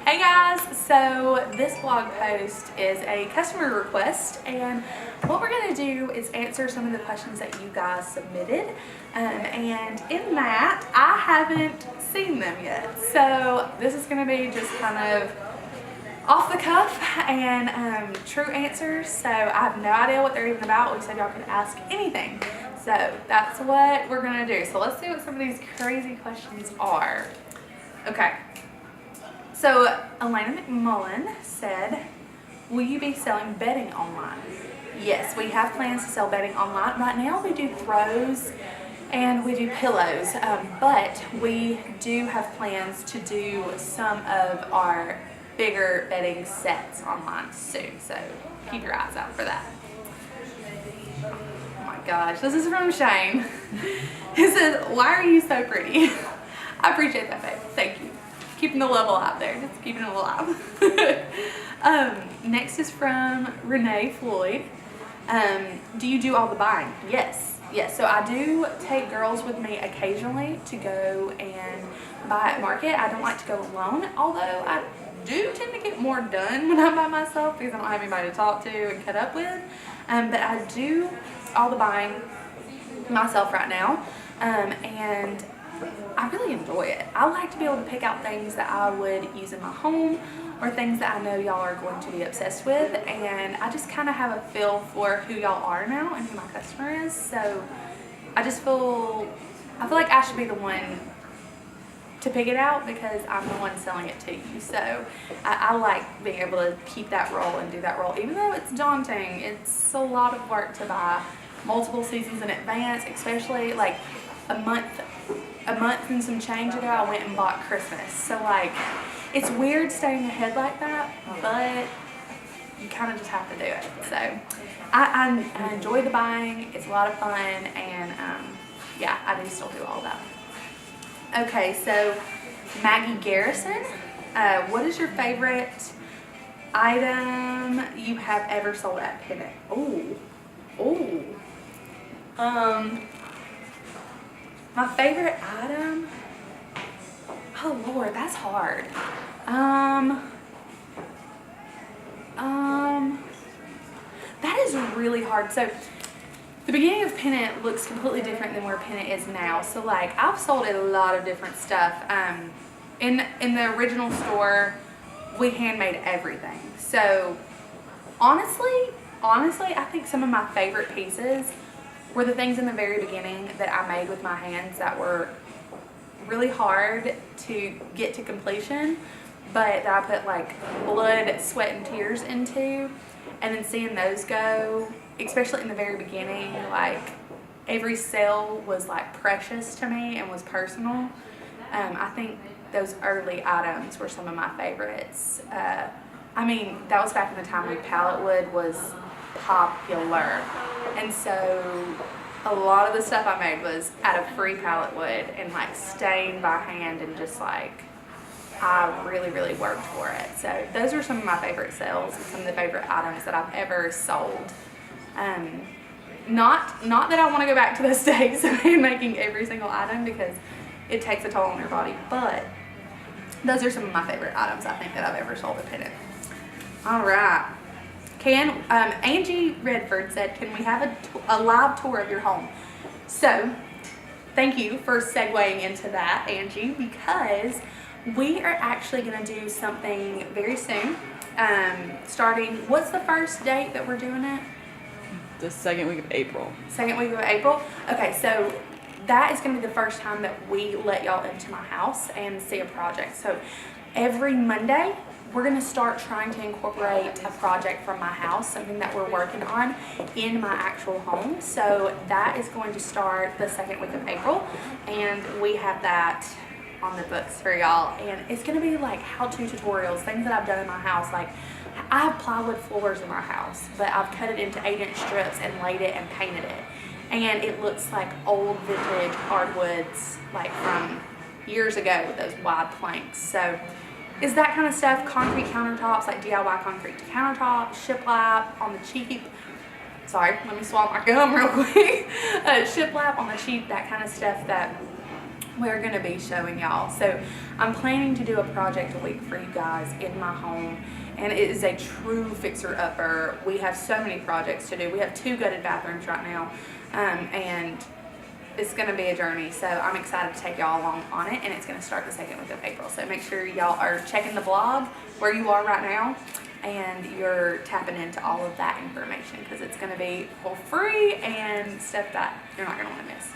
Hey guys, so this blog post is a customer request, and what we're going to do is answer some of the questions that you guys submitted, and in that I haven't seen them yet, so this is going to be just kind of off the cuff and true answers. So I have no idea what they're even about. We said y'all could ask anything, so that's what we're going to do. So let's see what some of these crazy questions are. Okay. So Elena McMullen said, will you be selling bedding online? Yes, we have plans to sell bedding online. Right now we do throws and we do pillows, but we do have plans to do some of our bigger bedding sets online soon. So keep your eyes out for that. Oh my gosh, this is from Shane. He says, why are you so pretty? I appreciate that, babe. Thank you. Keeping the level out there, just keeping it alive. Next is from Renee Floyd. Do you do all the buying? Yes. So I do take girls with me occasionally to go and buy at market. I don't like to go alone, although I do tend to get more done when I'm by myself because I don't have anybody to talk to and cut up with. But I do all the buying myself right now, and I really enjoy it. I like to be able to pick out things that I would use in my home or things that I know y'all are going to be obsessed with, and I just kind of have a feel for who y'all are now and who my customer is. So I feel like I should be the one to pick it out because I'm the one selling it to you. So I like being able to keep that role and do that role, even though it's daunting. It's a lot of work to buy multiple seasons in advance, especially like a month and some change ago I went and bought Christmas. So like, it's weird staying ahead like that, but you kind of just have to do it. So I enjoy the buying. It's a lot of fun, and yeah, I do still do all that. Okay, so Maggie Garrison, what is your favorite item you have ever sold at Pennant? My favorite item? Oh Lord, that's hard. That is really hard. So the beginning of Pennant looks completely different than where Pennant is now. So like, I've sold a lot of different stuff. In the original store, we handmade everything. So honestly, I think some of my favorite pieces were the things in the very beginning that I made with my hands that were really hard to get to completion, but that I put like blood, sweat, and tears into, and then seeing those go, especially in the very beginning, like every sale was like precious to me and was personal. I think those early items were some of my favorites. I mean, that was back in the time when pallet wood was popular, and so a lot of the stuff I made was out of free pallet wood and like stained by hand, and just like I really worked for it. So those are some of my favorite sales and some of the favorite items that I've ever sold. Not that I want to go back to those days of making every single item because it takes a toll on your body, but those are some of my favorite items I think that I've ever sold at Pennant. All right. Angie Redford said, can we have a live tour of your home? So thank you for segueing into that, Angie, because we are actually going to do something very soon. Starting, what's the first date that we're doing it? The second week of April. Second week of April? Okay, so that is going to be the first time that we let y'all into my house and see a project. So every Monday, we're going to start trying to incorporate a project from my house, something that we're working on in my actual home. So that is going to start the second week of April, and we have that on the books for y'all. And it's going to be like how-to tutorials, things that I've done in my house. Like, I have plywood floors in my house, but I've cut it into 8-inch strips and laid it and painted it. And it looks like old vintage hardwoods, like from years ago with those wide planks. So is that kind of stuff, concrete countertops, like DIY concrete countertops, shiplap on the cheap. Sorry, let me swallow my gum real quick. Shiplap on the cheap, that kind of stuff that we're gonna be showing y'all. So I'm planning to do a project a week for you guys in my home, and it is a true fixer-upper. We have so many projects to do. We have 2 gutted bathrooms right now, and it's gonna be a journey. So I'm excited to take y'all along on it, and it's gonna start the 2nd week of April. So make sure y'all are checking the blog where you are right now, and you're tapping into all of that information, because it's gonna be for free and stuff that you're not gonna wanna miss.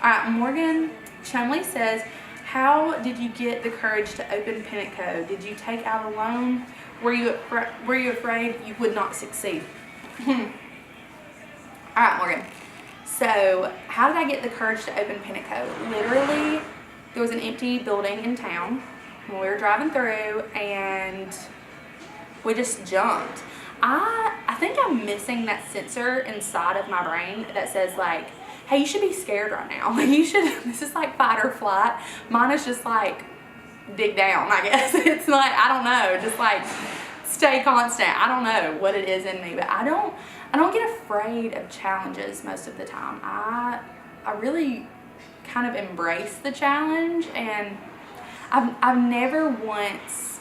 All right, Morgan Chumley says, how did you get the courage to open Pinnacle? Did you take out a loan? Were you afraid you would not succeed? All right, Morgan. So how did I get the courage to open Pinnacle? Literally, there was an empty building in town when we were driving through, and we just jumped. I think I'm missing that sensor inside of my brain that says, like, hey, you should be scared right now. Like, this is like fight or flight. Mine is just like, dig down, I guess. It's like, I don't know, just like stay constant. I don't know what it is in me, but I don't get afraid of challenges most of the time. I really kind of embrace the challenge, and I've never once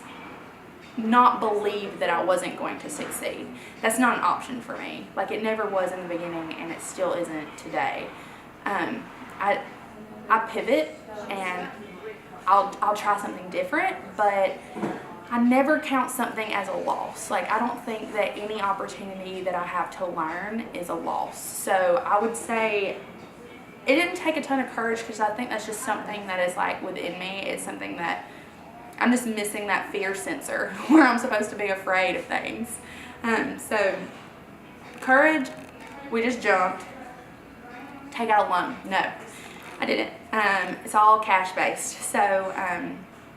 not believed that I wasn't going to succeed. That's not an option for me. Like, it never was in the beginning, and it still isn't today. I pivot, and I'll try something different, but I never count something as a loss. Like, I don't think that any opportunity that I have to learn is a loss. So I would say it didn't take a ton of courage, because I think that's just something that is like within me. It's something that I'm just missing that fear sensor where I'm supposed to be afraid of things. So courage, we just jumped. Take out a loan? No, I didn't. It's all cash based. So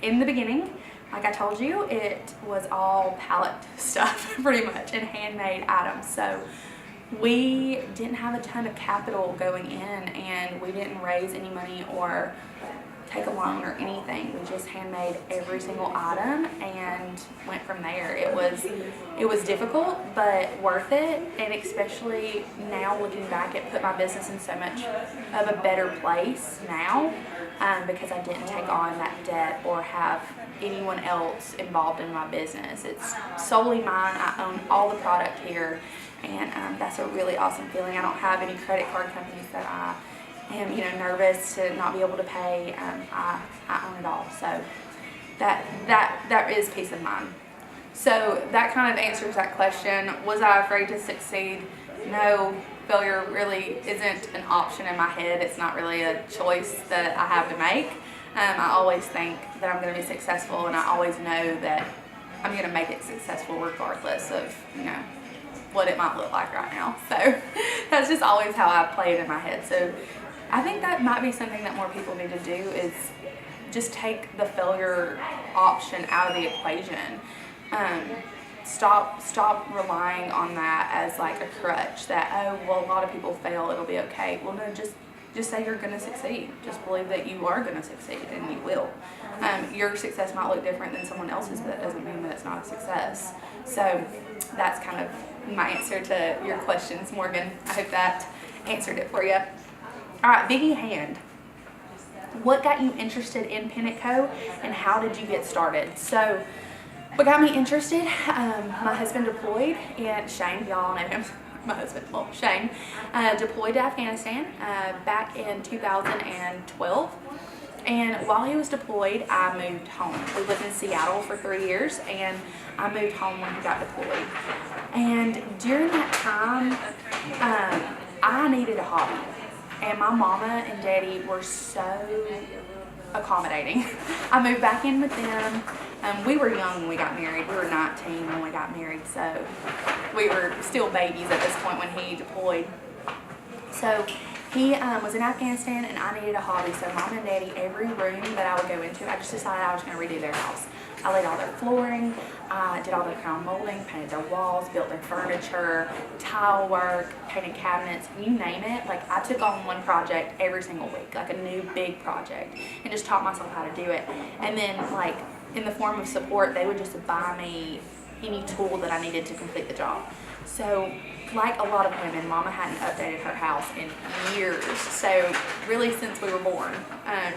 in the beginning, like I told you, it was all pallet stuff pretty much, and handmade items. So we didn't have a ton of capital going in, and we didn't raise any money or take a loan or anything. We just handmade every single item and went from there. It was difficult, but worth it. And especially now, looking back, it put my business in so much of a better place now, because I didn't take on that debt or have anyone else involved in my business. It's solely mine. I own all the product here, and that's a really awesome feeling. I don't have any credit card companies that I am, nervous to not be able to pay. I own it all, so that is peace of mind. So that kind of answers that question. Was I afraid to succeed? No, failure really isn't an option in my head. It's not really a choice that I have to make. I always think that I'm going to be successful, and I always know that I'm going to make it successful regardless of, what it might look like right now. So that's just always how I play it in my head. So I think that might be something that more people need to do, is just take the failure option out of the equation. Stop relying on that as like a crutch, that, oh, well, a lot of people fail, it'll be okay. Well, no, just say you're going to succeed. Just believe that you are going to succeed, and you will. Your success might look different than someone else's, but that doesn't mean that it's not a success. So that's kind of my answer to your questions, Morgan. I hope that answered it for you. All right, Biggie Hand. What got you interested in Pinnacle, and how did you get started? So what got me interested, my husband deployed, and Shane, y'all know him. My husband, well, Shane, deployed to Afghanistan back in 2012. And while he was deployed, I moved home. We lived in Seattle for 3 years, and I moved home when he got deployed. And during that time, I needed a hobby. And my mama and daddy were so accommodating. I moved back in with them. We were young when we got married. We were 19 when we got married, so we were still babies at this point when he deployed. So he was in Afghanistan, and I needed a hobby. So mom and daddy, every room that I would go into, I just decided I was going to redo their house. I laid all their flooring, did all their crown molding, painted their walls, built their furniture, tile work, painted cabinets, you name it. Like, I took on one project every single week, like a new big project, and just taught myself how to do it. And then, like, in the form of support, they would just buy me any tool that I needed to complete the job. So like a lot of women, Mama hadn't updated her house in years. So really since we were born,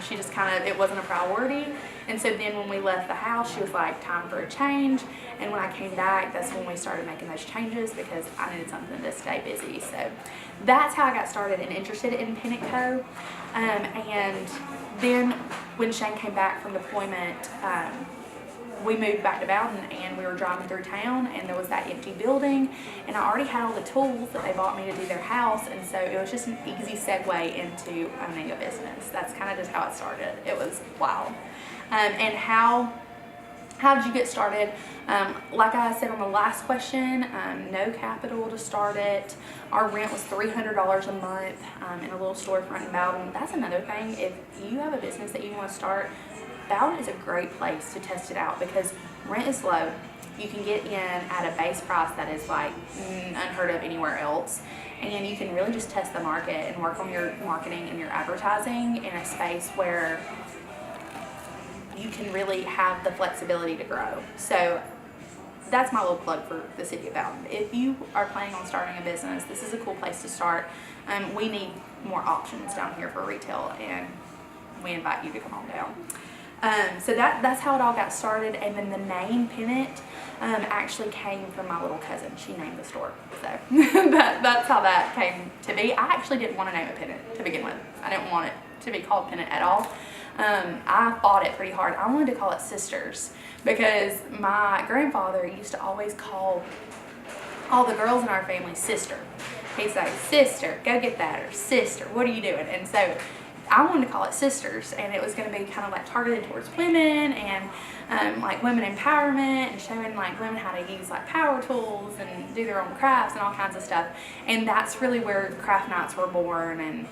she just it wasn't a priority. And so then when we left the house, she was like, time for a change. And when I came back, that's when we started making those changes because I needed something to stay busy. So that's how I got started and interested in Pennant Co. And then when Shane came back from deployment, we moved back to Bowden and we were driving through town and there was that empty building and I already had all the tools that they bought me to do their house, and so it was just an easy segue into owning a business. That's kind of just how it started. It was wild. And how did you get started? Like I said on the last question, no capital to start it. Our rent was $300 a month in a little storefront in Bowden. That's another thing. If you have a business that you want to start, Bowden is a great place to test it out because rent is low. You can get in at a base price that is like unheard of anywhere else. And you can really just test the market and work on your marketing and your advertising in a space where you can really have the flexibility to grow. So that's my little plug for the city of Bowden. If you are planning on starting a business, this is a cool place to start. We need more options down here for retail and we invite you to come on down. So that's how it all got started, and then the name Pennant actually came from my little cousin. She named the store, so that's how that came to be. I actually didn't want to name it Pennant to begin with. I didn't want it to be called Pennant at all. I fought it pretty hard. I wanted to call it Sisters because my grandfather used to always call all the girls in our family sister. He'd say, sister, go get that, or sister, what are you doing? And so I wanted to call it Sisters, and it was going to be kind of like targeted towards women and like women empowerment and showing like women how to use like power tools and do their own crafts and all kinds of stuff. And that's really where craft nights were born and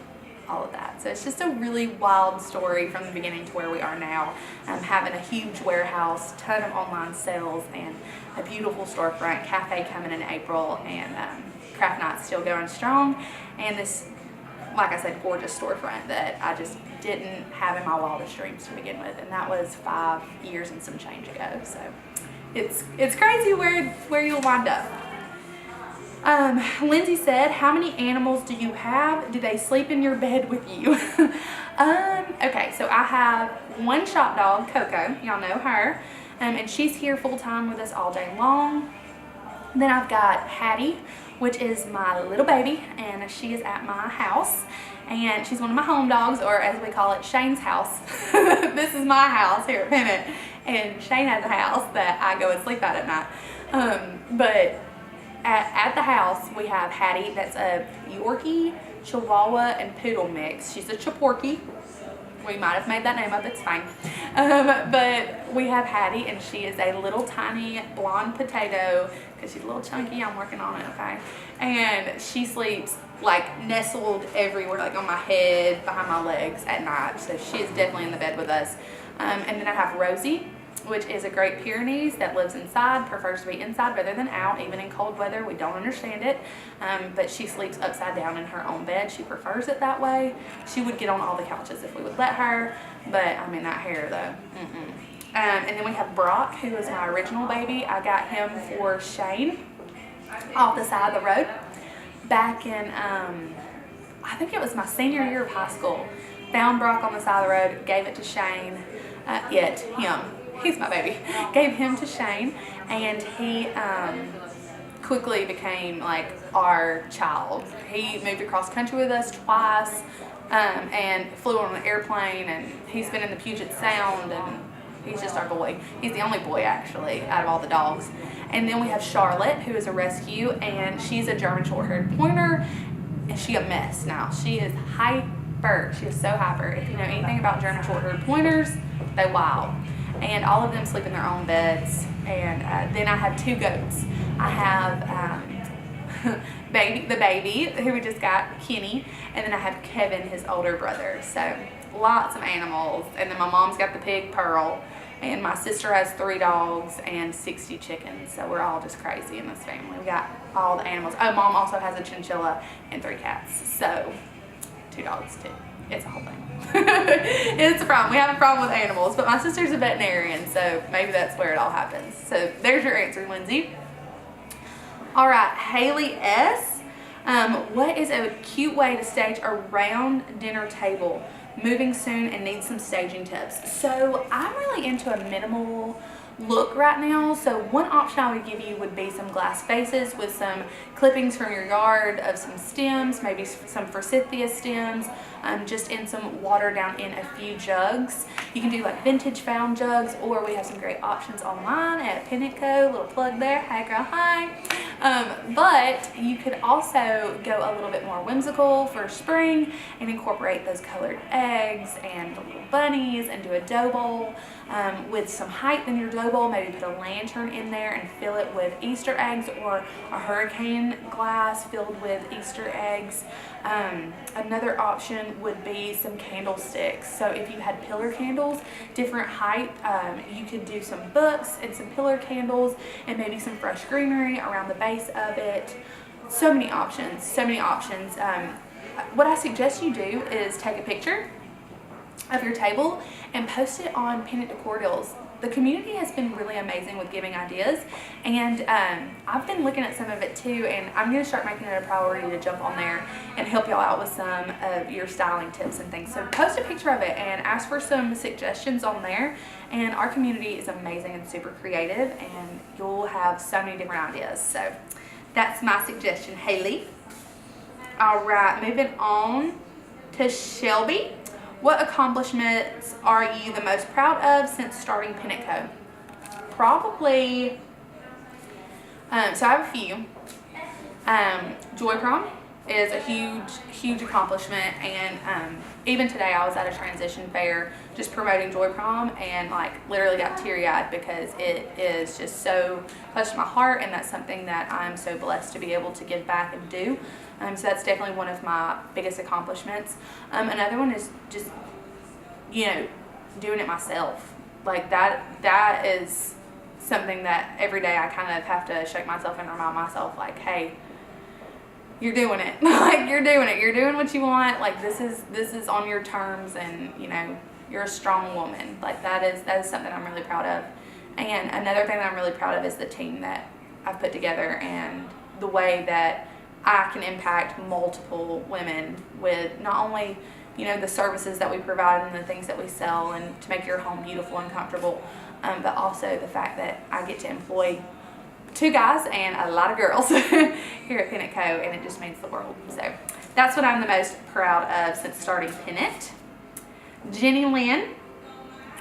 all of that. So it's just a really wild story from the beginning to where we are now, having a huge warehouse, ton of online sales, and a beautiful storefront, cafe coming in April, and craft nights still going strong, and this, like I said, gorgeous storefront that I just didn't have in my wildest dreams to begin with, and that was 5 years and some change ago. So it's crazy where you'll wind up. Lindsay said, how many animals do you have? Do they sleep in your bed with you? Okay, so I have one shop dog, Coco. Y'all know her. And she's here full time with us all day long. Then I've got Hattie, which is my little baby, and she is at my house. And she's one of my home dogs, or as we call it, Shane's house. This is my house here at Pennant. And Shane has a house that I go and sleep at night. But at the house, we have Hattie, that's a Yorkie, Chihuahua, and Poodle mix. She's a Chiporky. We might have made that name up, it's fine. But we have Hattie, and she is a little tiny blonde potato, because she's a little chunky. I'm working on it, okay? And she sleeps like nestled everywhere, like on my head, behind my legs at night. So she is definitely in the bed with us. And then I have Rosie, which is a Great Pyrenees that lives inside, prefers to be inside rather than out, even in cold weather. We don't understand it, but she sleeps upside down in her own bed. She prefers it that way. She would get on all the couches if we would let her, but I mean, that hair though, and then we have Brock, who is my original baby. I got him for Shane off the side of the road back in, I think it was my senior year of high school. Found Brock on the side of the road, gave it to Shane, him. He's my baby. Gave him to Shane, and he quickly became like our child. He moved across country with us twice, and flew on an airplane, and he's been in the Puget Sound, and he's just our boy. He's the only boy actually out of all the dogs. And then we have Charlotte, who is a rescue, and she's a German short-haired pointer, and she a mess now. She is hyper. She is so hyper. If you know anything about German short-haired pointers, they wild. And all of them sleep in their own beds. And then I have 2 goats. I have the baby, who we just got, Kenny, and then I have Kevin, his older brother. So lots of animals. And then my mom's got the pig, Pearl, and my sister has 3 dogs and 60 chickens. So we're all just crazy in this family. We got all the animals. Oh, Mom also has a chinchilla and 3 cats. So 2 dogs too. it's a whole thing. It's a problem. We have a problem with animals, but my sister's a veterinarian, so maybe that's where it all happens. So there's your answer, Lindsay. All right, Haley S. What is a cute way to stage a round dinner table? Moving soon and need some staging tips. So I'm really into a minimal look right now. So one option I would give you would be some glass vases with some clippings from your yard of some stems, maybe some forsythia stems, just in some water down in a few jugs. You can do like vintage found jugs, or we have some great options online at Pinnacle. Little plug there. Hey girl, hi. But you could also go a little bit more whimsical for spring and incorporate those colored eggs and the little bunnies and do a dough bowl with some height in your dough bowl. Maybe put a lantern in there and fill it with Easter eggs, or a hurricane glass filled with Easter eggs. Another option would be some candlesticks. So if you had pillar candles, different height, you could do some books and some pillar candles and maybe some fresh greenery around the base of it. So many options, so many options. What I suggest you do is take a picture of your table and post it on Pennant Decor Deals. The community has been really amazing with giving ideas, and I've been looking at some of it too, and I'm going to start making it a priority to jump on there and help y'all out with some of your styling tips and things. So post a picture of it and ask for some suggestions on there, and our community is amazing and super creative, and you'll have so many different ideas. So that's my suggestion, Haley. All right, moving on to Shelby. What accomplishments are you the most proud of since starting Pennant Co? Probably, so I have a few. Joy Prom is a huge accomplishment, and even today I was at a transition fair just promoting Joy Prom, and like literally got teary-eyed because it is just so close to my heart, and that's something that I'm so blessed to be able to give back and do. So that's definitely one of my biggest accomplishments. Another one is just, you know, doing it myself. Like that is something that every day I kind of have to shake myself and remind myself, like, hey, you're doing it. Like, you're doing it. You're doing what you want. Like, this is on your terms, and, you know, you're a strong woman. Like, that is something I'm really proud of. And another thing that I'm really proud of is the team that I've put together, and the way that I can impact multiple women with not only, you know, the services that we provide and the things that we sell and to make your home beautiful and comfortable, but also the fact that I get to employ 2 guys and a lot of girls here at Pennant Co, and it just means the world. So that's what I'm the most proud of since starting Pennant. Jenny Lynn,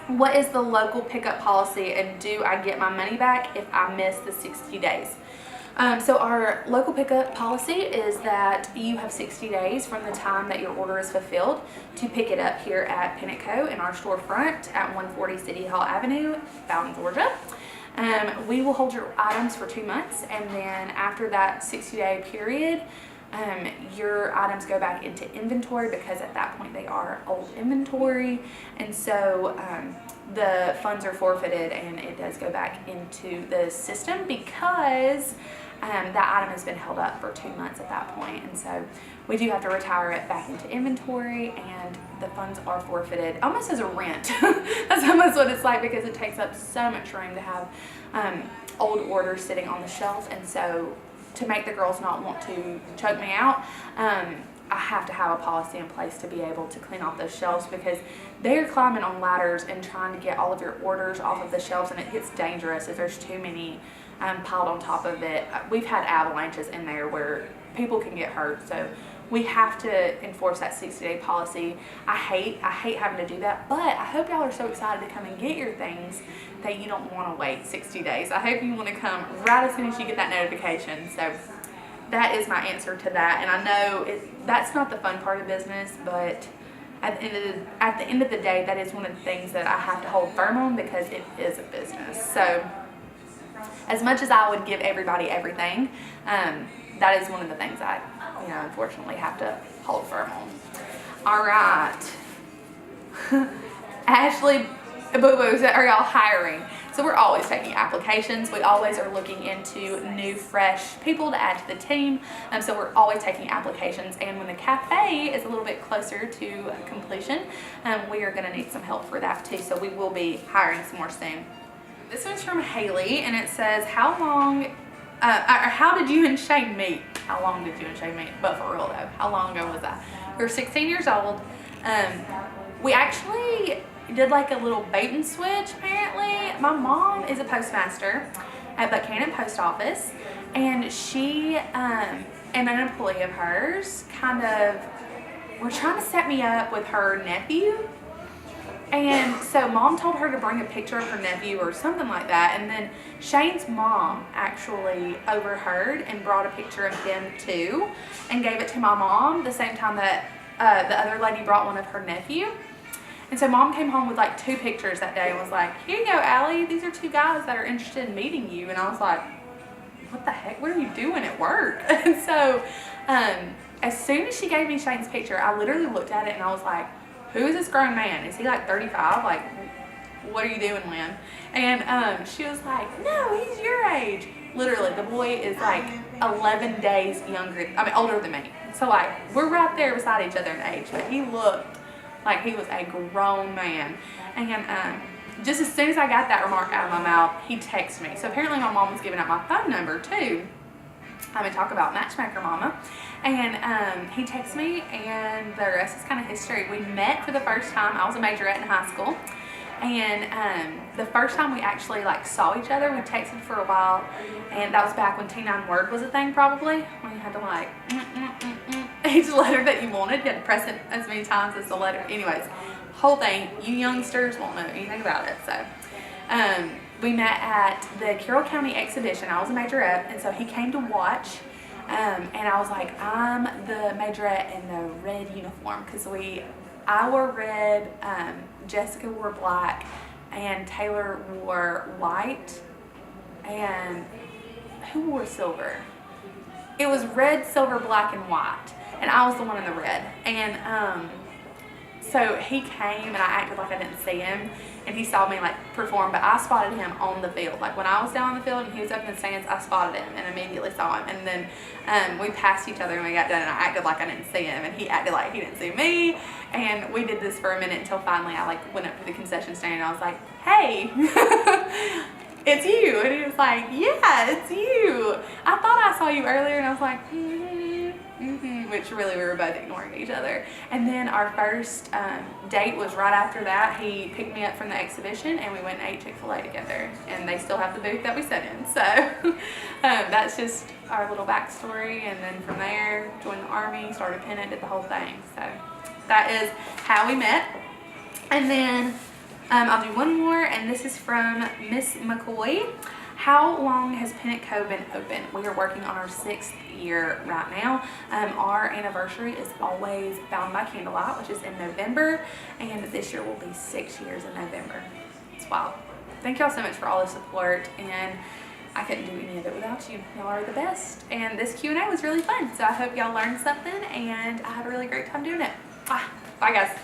what is the local pickup policy, and do I get my money back if I miss the 60 days? So our local pickup policy is that you have 60 days from the time that your order is fulfilled to pick it up here at Pennant Co in our storefront at 140 City Hall Avenue, Fountain, Georgia. We will hold your items for 2 months, and then after that 60-day period, your items go back into inventory, because at that point they are old inventory, and so the funds are forfeited and it does go back into the system, because that item has been held up for 2 months at that point, and so we do have to retire it back into inventory, and the funds are forfeited almost as a rent. That's almost what it's like, because it takes up so much room to have old orders sitting on the shelf, and so to make the girls not want to choke me out, I have to have a policy in place to be able to clean off those shelves, because they're climbing on ladders and trying to get all of your orders off of the shelves, and it gets dangerous if there's too many piled on top of it. We've had avalanches in there where people can get hurt, so we have to enforce that 60-day policy. I hate having to do that, but I hope y'all are so excited to come and get your things that you don't want to wait 60 days. I hope you want to come right as soon as you get that notification. So that is my answer to that, and I know that's not the fun part of business, but at the end of the day, that is one of the things that I have to hold firm on, because it is a business. So as much as I would give everybody everything, that is one of the things I, you know, unfortunately have to hold firm on. All right. Ashley Boo Boo, are y'all hiring? So we're always taking applications. We always are looking into new, fresh people to add to the team. So we're always taking applications. And when the cafe is a little bit closer to completion, we are gonna need some help for that too. So we will be hiring some more soon. This one's from Haley, and it says, how did you and Shane meet? How long did you and Shane meet? But for real though, how long ago was that? We were 16 years old. We actually did like a little bait and switch apparently. My mom is a postmaster at Buchanan Post Office, and she and an employee of hers kind of were trying to set me up with her nephew. And so mom told her to bring a picture of her nephew or something like that, and then Shane's mom actually overheard and brought a picture of him too and gave it to my mom the same time that the other lady brought one of her nephew. And so mom came home with like 2 pictures that day and was like, here you go, Allie, these are 2 guys that are interested in meeting you. And I was like, what the heck, what are you doing at work? And so as soon as she gave me Shane's picture, I literally looked at it and I was like, who is this grown man? Is he like 35? Like, what are you doing, Lynn? And she was like, no, he's your age. Literally, the boy is like 11 days older than me. So like, we're right there beside each other in age, but he looked like he was a grown man. And just as soon as I got that remark out of my mouth, he texted me. So apparently my mom was giving out my phone number too. I'm gonna talk about Matchmaker Mama. And he texted me, and the rest is kind of history. We met for the first time. I was a majorette in high school. And the first time we actually like saw each other, we texted for a while, and that was back when T9 Word was a thing, probably, when you had to like each letter that you wanted, you had to press it as many times as the letter. Anyways, whole thing, you youngsters won't know anything about it. So we met at the Carroll County exhibition. I was a majorette, and so he came to watch. And I was like, I'm the majorette in the red uniform, because I wore red, Jessica wore black, and Taylor wore white, and who wore silver? It was red, silver, black, and white, and I was the one in the red. And so he came, and I acted like I didn't see him, and he saw me like perform, but I spotted him on the field. Like when I was down on the field and he was up in the stands, I spotted him and immediately saw him. And then we passed each other when we got done, and I acted like I didn't see him, and he acted like he didn't see me. And we did this for a minute until finally I like went up to the concession stand and I was like, hey, it's you. And he was like, yeah, it's you. I thought I saw you earlier. And I was like, which really we were both ignoring each other. And then our first date was right after that. He picked me up from the exhibition, and we went and ate Chick-fil-A together, and they still have the booth that we sat in. So that's just our little backstory. And then from there, joined the Army, started Pennant, did the whole thing. So that is how we met. And then I'll do one more, and this is from Miss McCoy. How long has Pennant Co. been open? We are working on our 6th year right now. Our anniversary is always Bound by Candlelight, which is in November, and this year will be 6 years in November. It's wild. Thank y'all so much for all the support, and I couldn't do any of it without you. Y'all are the best. And this Q&A was really fun, so I hope y'all learned something, and I had a really great time doing it. Bye guys.